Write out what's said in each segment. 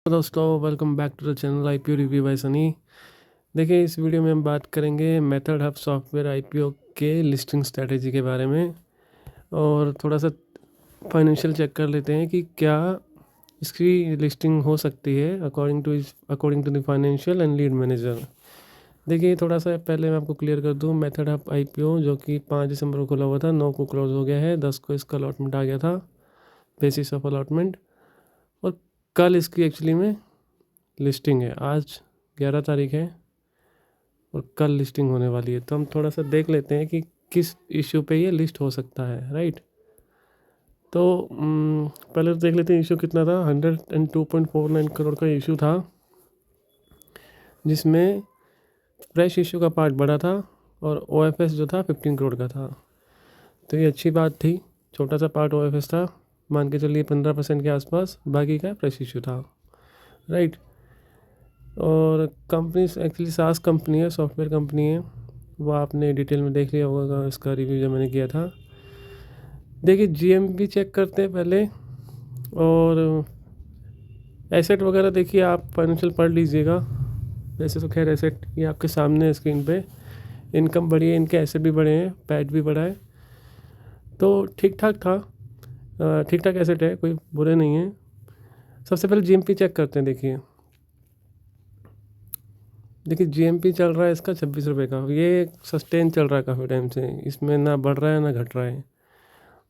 तो दोस्तों welcome back to the channel IPO review by Sunny. देखिए इस वीडियो में हम बात करेंगे मेथड हब सॉफ्टवेयर आईपीओ के लिस्टिंग स्ट्रैटेजी के बारे में और थोड़ा सा फाइनेंशियल चेक कर लेते हैं कि क्या इसकी लिस्टिंग हो सकती है according to the financial and lead manager. देखिए थोड़ा सा पहले मैं आपको क्लियर कर दूं, मेथड हब आईपीओ जो कि 5 दिसंबर को खुला हुआ था, 9 को क्लोज हो गया है, 10 को इसका अलॉटमेंट आ गया था, बेसिस ऑफ अलॉटमेंट। और कल इसकी एक्चुअली में लिस्टिंग है। आज 11 तारीख है और कल लिस्टिंग होने वाली है, तो हम थोड़ा सा देख लेते हैं कि किस इशू पे ये लिस्ट हो सकता है, राइट। तो पहले तो देख लेते हैं इशू कितना था। 102.49 करोड़ का इशू था, जिसमें फ्रेश इशू का पार्ट बड़ा था और ओएफएस जो था 15 करोड़ का था। तो ये अच्छी बात थी, छोटा सा पार्ट ओएफएस था, मान के चलिए 15% के आसपास, बाकी का फ्रेश इशू था, राइट। और कंपनी एक्चुअली सास कंपनी है, सॉफ्टवेयर कंपनी है, वो आपने डिटेल में देख लिया होगा इसका रिव्यू जो मैंने किया था। देखिए जीएमपी चेक करते हैं पहले, और एसेट वगैरह देखिए आप फाइनेंशियल पढ़ लीजिएगा। वैसे तो खैर एसेट ये आपके सामने है स्क्रीन पे, इनकम बढ़ी है, इनके एसेट भी बढ़े हैं, पैट भी बढ़ा है, तो ठीक ठाक था, ठीक ठाक एसेट है, कोई बुरे नहीं है। सबसे पहले जीएमपी चेक करते हैं। देखिए जीएमपी चल रहा है इसका 26 रुपये का, ये सस्टेन चल रहा है काफ़ी टाइम से, इसमें ना बढ़ रहा है ना घट रहा है,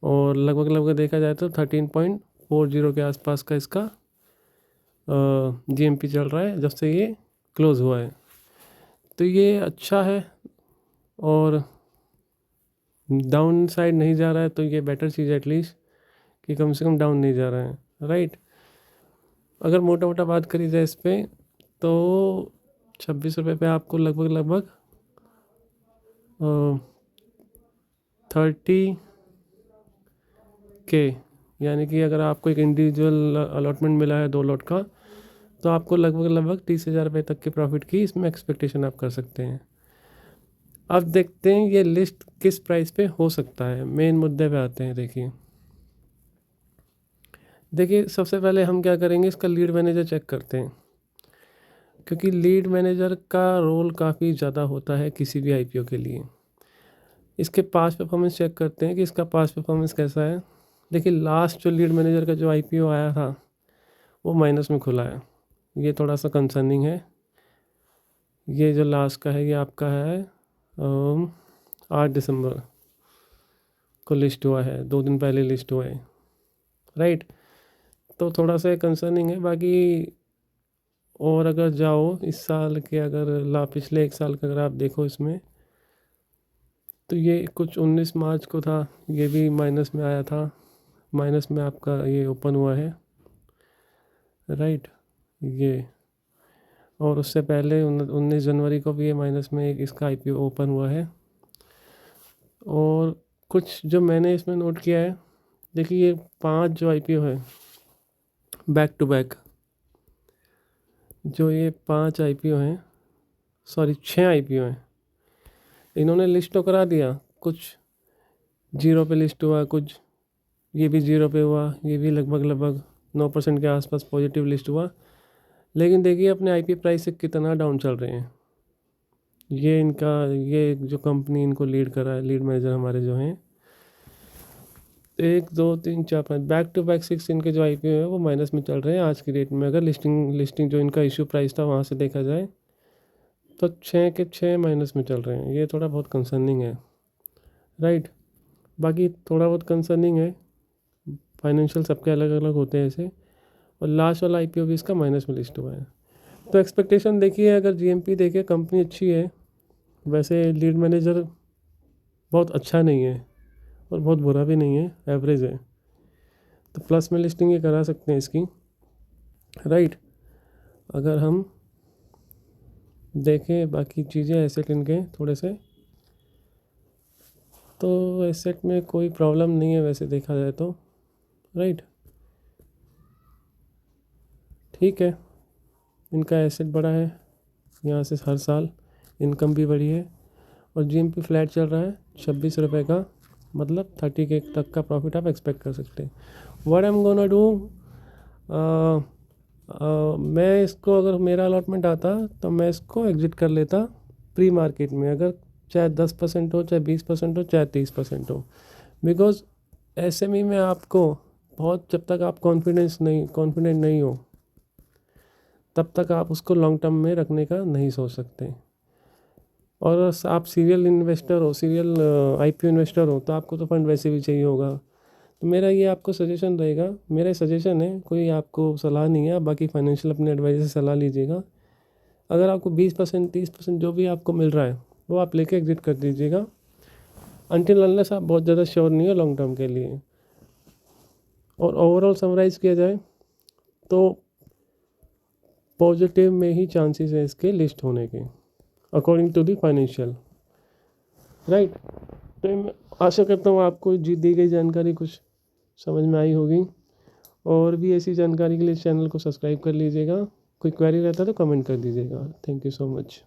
और लगभग देखा जाए तो 13.40 के आसपास का इसका जीएमपी चल रहा है जब से ये क्लोज़ हुआ है। तो ये अच्छा है और डाउन साइड नहीं जा रहा है, तो ये बेटर चीज़ है एटलीस्ट कि कम से कम डाउन नहीं जा रहा है, राइट। अगर मोटा मोटा बात करी जाए इस पर, तो 26 रुपये पे आपको लगभग 30 के, यानी कि अगर आपको एक इंडिविजुअल अलॉटमेंट मिला है 2 लॉट का, तो आपको लगभग 30,000 रुपये तक के प्रॉफिट की इसमें एक्सपेक्टेशन आप कर सकते हैं। अब देखते हैं ये लिस्ट किस प्राइस पे हो सकता है, मेन मुद्दे पे आते हैं। देखिए सबसे पहले हम क्या करेंगे, इसका लीड मैनेजर चेक करते हैं, क्योंकि लीड मैनेजर का रोल काफ़ी ज़्यादा होता है किसी भी आईपीओ के लिए। इसके पास परफॉर्मेंस चेक करते हैं कि इसका पास परफॉर्मेंस कैसा है। देखिए लास्ट जो लीड मैनेजर का जो आईपीओ आया था वो माइनस में खुला है, ये थोड़ा सा कंसर्निंग है। ये जो लास्ट का है ये आपका है 8 दिसंबर को लिस्ट हुआ है, 2 दिन पहले लिस्ट हुआ है, राइट। तो थोड़ा सा कंसर्निंग है। बाकी और अगर जाओ इस साल के, अगर पिछले 1 साल का अगर आप देखो इसमें, तो ये कुछ 19 मार्च को था, ये भी माइनस में आया था, माइनस में आपका ये ओपन हुआ है, राइट। ये और उससे पहले 19 जनवरी को भी ये माइनस में एक इसका आईपीओ ओपन हुआ है। और कुछ जो मैंने इसमें नोट किया है, देखिए ये 5 जो आईपीओ है बैक टू बैक, जो ये 5 आईपीओ हैं, सॉरी 6 आईपीओ हैं, इन्होंने लिस्ट तो करा दिया, कुछ 0 पे लिस्ट हुआ, कुछ ये भी 0 पे हुआ, ये भी लगभग 9% के आसपास पॉजिटिव लिस्ट हुआ। लेकिन देखिए अपने आईपी प्राइस से कितना डाउन चल रहे हैं। ये जो कंपनी इनको लीड कर रहा है, लीड मैनेजर हमारे जो हैं, 1 2 3 4 5 बैक टू बैक 6 इनके जो आईपीओ है वो माइनस में चल रहे हैं आज की डेट में। अगर लिस्टिंग जो इनका इशू प्राइस था वहाँ से देखा जाए, तो 6 के 6 माइनस में चल रहे हैं, ये थोड़ा बहुत कंसर्निंग है, राइट। बाकी थोड़ा बहुत कंसर्निंग है, फाइनेंशियल सबके अलग अलग होते हैं ऐसे। और लास्ट वाला आईपीओ भी इसका माइनस में लिस्ट हुआ है। तो एक्सपेक्टेशन देखिए, अगर जीएमपी देखिए कंपनी अच्छी है, वैसे लीड मैनेजर बहुत अच्छा नहीं है और बहुत बुरा भी नहीं है, एवरेज है, तो प्लस में लिस्टिंग ये करा सकते हैं इसकी, राइट। अगर हम देखें बाकी चीज़ें एसेट इनके थोड़े से, तो एसेट में कोई प्रॉब्लम नहीं है वैसे देखा जाए तो, राइट, ठीक है। इनका एसेट बड़ा है, यहाँ से हर साल इनकम भी बढ़ी है, और जीएमपी फ्लैट चल रहा है 26 रुपये का, मतलब 30 के तक का प्रॉफिट आप एक्सपेक्ट कर सकते हैं। What I am gonna do, मैं इसको, अगर मेरा अलॉटमेंट आता तो मैं इसको एग्जिट कर लेता प्री मार्केट में, अगर चाहे 10% हो, चाहे 20% हो, चाहे 30% हो। बिकॉज एसएमई में आपको बहुत, जब तक आप कॉन्फिडेंट नहीं हो, तब तक आप उसको लॉन्ग टर्म में रखने का नहीं सोच सकते। और आप सीरियल इन्वेस्टर हो, सीरियल आईपीओ इन्वेस्टर हो, तो आपको तो फंड वैसे भी चाहिए होगा। तो मेरा ये आपको सजेशन रहेगा, मेरा सजेशन है, कोई आपको सलाह नहीं है, आप बाकी फाइनेंशियल अपने एडवाइजर से सलाह लीजिएगा। अगर आपको 20% 30% जो भी आपको मिल रहा है वो आप लेके एग्जिट कर दीजिएगा, अनटिल अनलेस आप बहुत ज़्यादा श्योर नहीं हो लॉन्ग टर्म के लिए। और ओवरऑल समराइज़ किया जाए तो पॉजिटिव में ही चांसेस है इसके लिस्ट होने के, according to the financial, right. तो मैं आशा करता हूँ आपको दी गई जानकारी कुछ समझ में आई होगी। और भी ऐसी जानकारी के लिए चैनल को सब्सक्राइब कर लीजिएगा। कोई क्वेरी रहता है तो कमेंट कर दीजिएगा। Thank you so much.